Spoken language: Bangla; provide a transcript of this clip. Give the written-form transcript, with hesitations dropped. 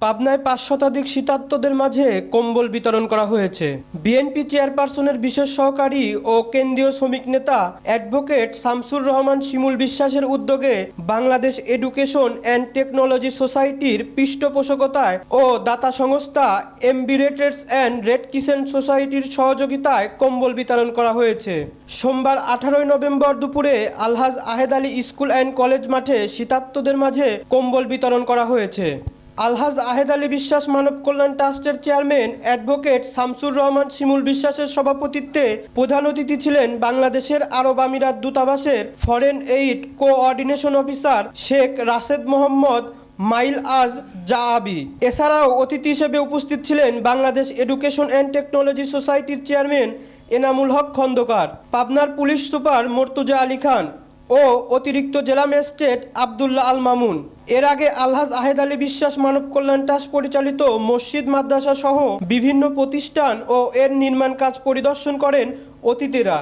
পাবনায় ৫ শতাধিক শীতার্তদের মাঝে কম্বল বিতরণ করা হয়েছে। বিএনপি চেয়ারপারসনের বিশেষ সহকারী ও কেন্দ্রীয় শ্রমিক নেতা অ্যাডভোকেট শামসুর রহমান শিমুল বিশ্বাসের উদ্যোগে বাংলাদেশ এডুকেশন অ্যান্ড টেকনোলজি সোসাইটির পৃষ্ঠপোষকতায় ও দাতা সংস্থা এমবিরেটেডস অ্যান্ড রেড কিসেন্ট সোসাইটির সহযোগিতায় কম্বল বিতরণ করা হয়েছে। সোমবার ১৮ নভেম্বর দুপুরে আলহাজ আহেদ আলী স্কুল অ্যান্ড কলেজ মাঠে শীতার্তদের মাঝে কম্বল বিতরণ করা হয়েছে। আলহাজ আহেদ আলী বিশ্বাস মানব কল্যাণ ট্রাস্টের চেয়ারম্যান অ্যাডভোকেট শামসুর রহমান শিমুল বিশ্বাসের সভাপতিত্বে প্রধান অতিথি ছিলেন বাংলাদেশের আরব আমিরাত দূতাবাসের foreign aid coordination officer Sheikh Rashed Mohammad mile আজ জাআবি। এছাড়াও অতিথি হিসেবে উপস্থিত ছিলেন বাংলাদেশ এডুকেশন অ্যান্ড টেকনোলজি সোসাইটির চেয়ারম্যান এনামুল হক খন্দকার, পাবনার পুলিশ সুপার মর্তুজা আলী খান ও অতিরিক্ত জেলা ম্যাজিস্ট্রেট আবদুল্লাহ আল মামুন। এর আগে আলহাজ আহেদ আলী বিশ্বাস মানব কল্যাণ ট্রাস্ট পরিচালিত মসজিদ, মাদ্রাসা সহ বিভিন্ন প্রতিষ্ঠান ও এর নির্মাণ কাজ পরিদর্শন করেন অতিথিরা।